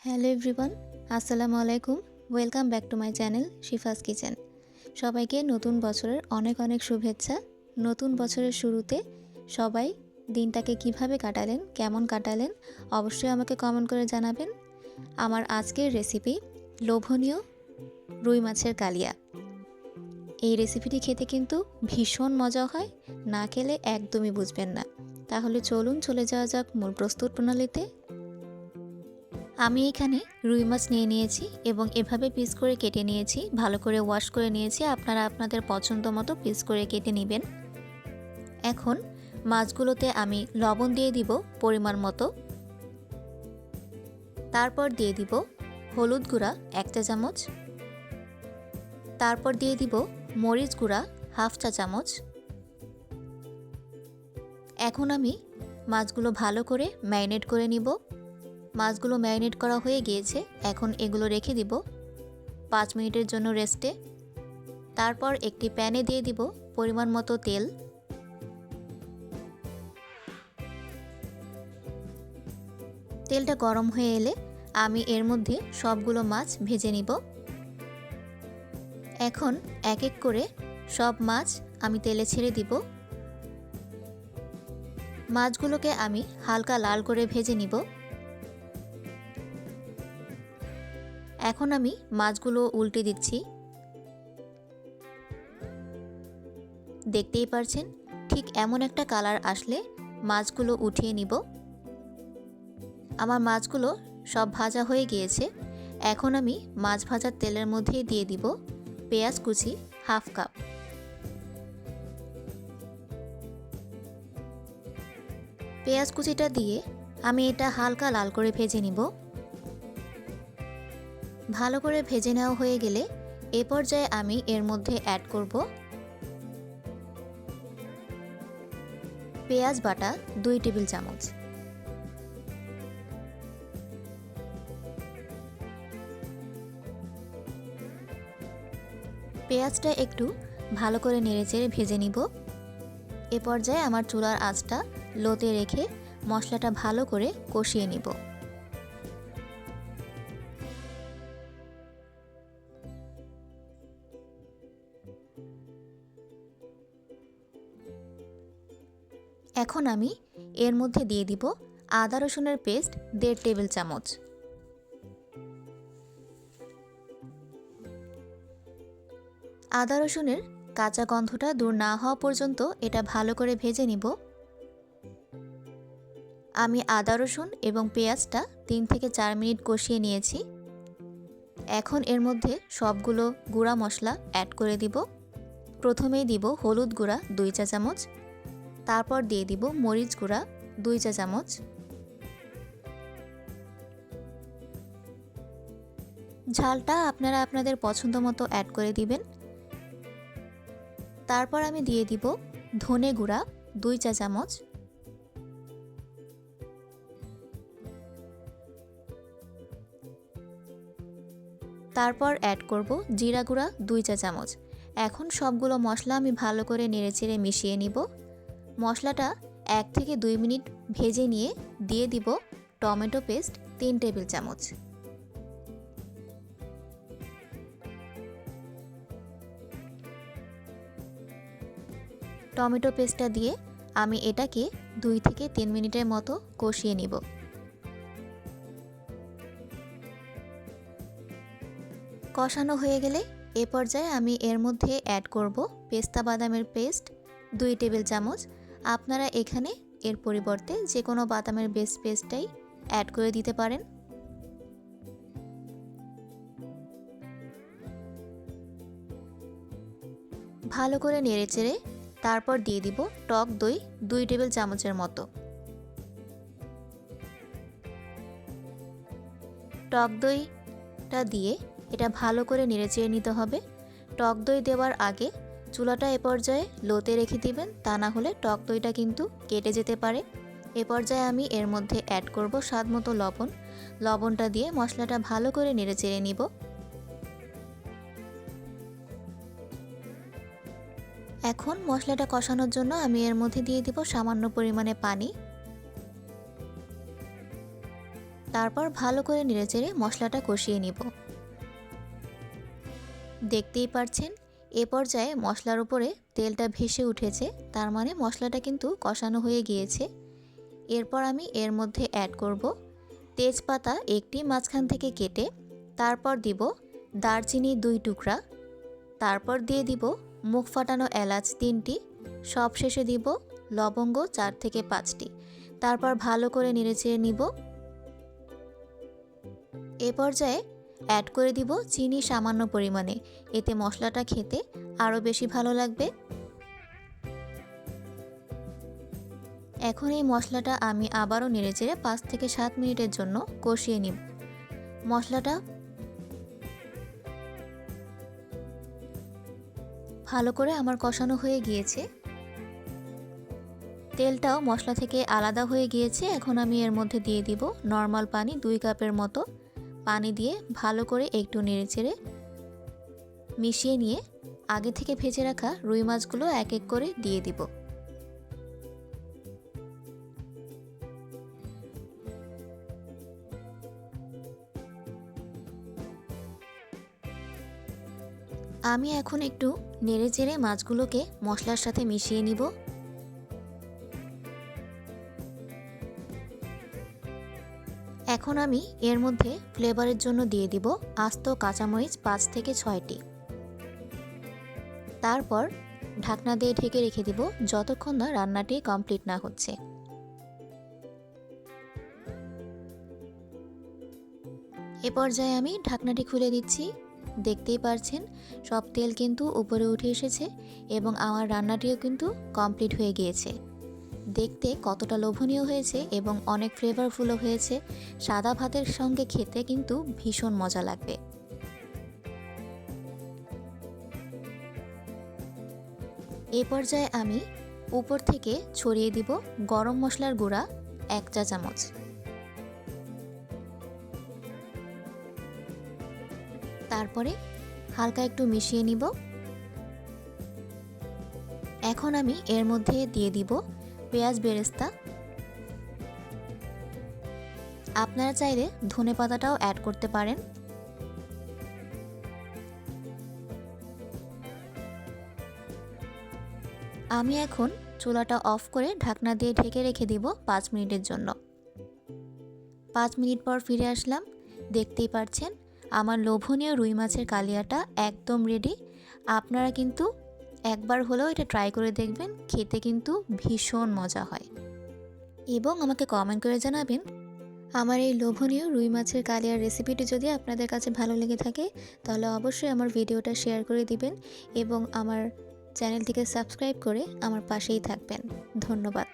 Hello everyone, আসসালামু আলাইকুম। Welcome back to my channel Shifa's kitchen. সবাইকে নতুন বছরের অনেক অনেক শুভেচ্ছা। নতুন বছরের শুরুতে সবাই দিনটাকে কিভাবে কাটালেন, কেমন কাটালেন অবশ্যই আমাকে কমেন্ট করে জানাবেন। আমার আজকের রেসিপি লোভনীয় রুই মাছের কালিয়া। এই রেসিপিটি খেতে কিন্তু ভীষণ মজা হয়, না খেলে একদমই বুঝবেন না। তাহলে চলুন চলে যাওয়া যাক মূল প্রস্তুত প্রণালীতে। আমি এখানে রুই মাছ নিয়ে নিয়েছি এবং এভাবে পিস করে কেটে নিয়েছি, ভালো করে ওয়াশ করে নিয়েছি। আপনারা আপনাদের পছন্দ মতো পিস করে কেটে নেবেন। এখন মাছগুলোতে আমি লবণ দিয়ে দিব পরিমাণ মতো। তারপর দিয়ে দিব হলুদ গুঁড়া 1 চা চামচ। তারপর দিয়ে দিব মরিচ গুঁড়া 1/2 চা চামচ। এখন আমি মাছগুলো ভালো করে ম্যারিনেট করে নিব। মাছগুলো ম্যারিনেট করা হয়ে গিয়েছে, এখন এগুলো রেখে দিব 5 মিনিটের জন্য রেস্টে। তারপর একটি প্যানে দিয়ে দিব পরিমাণ মতো তেল। তেলটা গরম হয়ে এলে আমি এর মধ্যে সবগুলো মাছ ভেজে নিব। এখন এক এক করে সব মাছ আমি তেলে ছেড়ে দিব। মাছগুলোকে আমি হালকা লাল করে ভেজে নিব। এখন আমি মাছগুলো উল্টে দিচ্ছি। দেখতেই পারছেন, ঠিক এমন একটা কালার আসলে মাছগুলো উঠিয়ে নিব। আমার মাছগুলো সব ভাজা হয়ে গিয়েছে। এখন আমি মাছ ভাজার তেলের মধ্যে দিয়ে দিব পেঁয়াজ কুচি 1/2 কাপ। পেঁয়াজ কুচিটা দিয়ে আমি এটা হালকা লাল করে ভেজে নিব। ভালো করে ভেজে নেওয়া হয়ে গেলে এ পর্যায়ে আমি এর মধ্যে অ্যাড করব পেঁয়াজ বাটা 2 টেবিল চামচ। পেঁয়াজটা একটু ভালো করে নেড়েচেড়ে ভেজে নিব। এ পর্যায়ে আমার চুলার আঁচটা লোতে রেখে মশলাটা ভালো করে কষিয়ে নিব। এখন আমি এর মধ্যে দিয়ে দিব আদা রসুনের পেস্ট 1.5 টেবিল চামচ। আদা রসুনের কাঁচা গন্ধটা দূর না হওয়া পর্যন্ত এটা ভালো করে ভেজে নিব। আমি আদা রসুন এবং পেঁয়াজটা 3 থেকে 4 মিনিট কষিয়ে নিয়েছি। এখন এর মধ্যে সবগুলো গুঁড়া মশলা অ্যাড করে দিব। প্রথমেই দিব হলুদ গুঁড়া 2 চা চামচ। তারপর দিয়ে দিব মরিচ গুঁড়া 2 চা চামচ। ঝালটা আপনারা আপনাদের পছন্দ মতো অ্যাড করে দিবেন। তারপর আমি দিয়ে দিব ধনে গুঁড়া 2 চা চামচ। তারপর অ্যাড করব জিরা গুঁড়া 2 চা চামচ। এখন সবগুলো মশলা আমি ভালো করে নেড়েচেড়ে মিশিয়ে নিব। মশলাটা 1 থেকে 2 মিনিট ভেজে নিয়ে দিয়ে দিব টমেটো পেস্ট 3 টেবিল চামচ। টমেটো পেস্টটা দিয়ে আমি এটাকে 2 থেকে 3 মিনিটের মতো কষিয়ে নিব। কষানো হয়ে গেলে এ পর্যায়ে আমি এর মধ্যে অ্যাড করব পেস্তা বাদামের পেস্ট 2 টেবিল চামচ। আপনারা এখানে এর পরিবর্তে যে কোনো বাদামের পেস্টটাই অ্যাড করে দিতে পারেন। ভালো করে নেড়েচেড়ে তারপর দিয়ে দিব টক দই 2 টেবিল চামচের মতো। টক দইটা দিয়ে এটা ভালো করে নেড়েচেড়ে নিতে হবে। টক দই দেওয়ার আগে চুলাটা এ পর্যায়ে লোতে রেখে দিবেন, তা না হলে টক দইটা কিন্তু কেটে যেতে পারে। এ পর্যায়ে আমি এর মধ্যে অ্যাড করব স্বাদমতো লবণ। লবণটা দিয়ে মশলাটা ভালো করে নেড়েচেড়ে নিব। এখন মশলাটা কষানোর জন্য আমি এর মধ্যে দিয়ে দিব সামান্য পরিমাণে পানি। তারপর ভালো করে নেড়েচেড়ে মশলাটা কষিয়ে নিব। দেখতেই পাচ্ছেন এ পর্যায়ে মশলার উপরে তেলটা ভেসে উঠেছে, তার মানে মশলাটা কিন্তু কষানো হয়ে গিয়েছে। এরপর আমি এর মধ্যে অ্যাড করব তেজপাতা একটি মাঝখান থেকে কেটে, তারপর দিব দারচিনি 2 টুকরা, তারপর দিয়ে দিব মুখ ফাটানো এলাচ 3টি, সবশেষে দিব লবঙ্গ 4 থেকে 5টি। তারপর ভালো করে নেড়েচেড়ে নিব। এ পর্যায়ে অ্যাড করে দিব চিনি সামান্য পরিমাণে, এতে মশলাটা খেতে আরও বেশি ভালো লাগবে। এখন এই মশলাটা আমি আবারও নেড়েচেড়ে 5 থেকে 7 মিনিটের জন্য কষিয়ে নিব। মশলাটা ভালো করে আমার কষানো হয়ে গিয়েছে, তেলটাও মশলা থেকে আলাদা হয়ে গিয়েছে। এখন আমি এর মধ্যে দিয়ে দিব নর্মাল পানি 2 কাপের মতো। পানি দিয়ে ভালো করে একটু নেড়েচেড়ে মিশিয়ে নিয়ে আগে থেকে ভেজে রাখা রুই মাছগুলো এক এক করে দিয়ে দিব। আমি এখন একটু নেড়েচেড়ে মাছগুলোকে মশলার সাথে মিশিয়ে নিব। এখন আমি এর মধ্যে ফ্লেভারের জন্য দিয়ে দিব আস্ত কাঁচামরিচ 5 থেকে 6টি। তারপর ঢাকনা দিয়ে ঢেকে রেখে দিব যতক্ষণ না রান্নাটি কমপ্লিট না হচ্ছে। এ পর্যায়ে আমি ঢাকনাটি খুলে দিচ্ছি। দেখতেই পাচ্ছেন সব তেল কিন্তু উপরে উঠে এসেছে এবং আমার রান্নাটিও কিন্তু কমপ্লিট হয়ে গিয়েছে। দেখতে কতটা লোভনীয় হয়েছে এবং অনেক ফ্লেভারফুলও হয়েছে। সাদা ভাতের সঙ্গে খেতে কিন্তু ভীষণ মজা লাগবে। এই পর্যায়ে আমি উপর থেকে ছড়িয়ে দিব গরম মশলার গুঁড়া 1 চা চামচ। তারপরে হালকা একটু মিশিয়ে নিব। এখন আমি এর মধ্যে দিয়ে দিব পেঁয়াজ বেরেস্তা। আপনারা চাইলে ধনেপাতাটাও অ্যাড করতে পারেন। আমি এখন চুলাটা অফ করে ঢাকনা দিয়ে ঢেকে রেখে দিব 5 মিনিটের জন্য। 5 মিনিট পর ফিরে আসলাম। দেখতেই পাচ্ছেন আমার লোভনীয় রুই মাছের কালিয়াটা একদম রেডি। আপনারা কিন্তু একবার হলেও এটা ট্রাই করে দেখবেন, খেতে কিন্তু ভীষণ মজা হয়। এবং আমাকে কমেন্ট করে জানাবেন আমার এই লোভনীয় রুই মাছের কালিয়ার রেসিপিটি যদি আপনাদের কাছে ভালো লেগে থাকে তাহলে অবশ্যই আমার ভিডিওটা শেয়ার করে দিবেন এবং আমার চ্যানেলটিকে সাবস্ক্রাইব করে আমার পাশেই থাকবেন। ধন্যবাদ।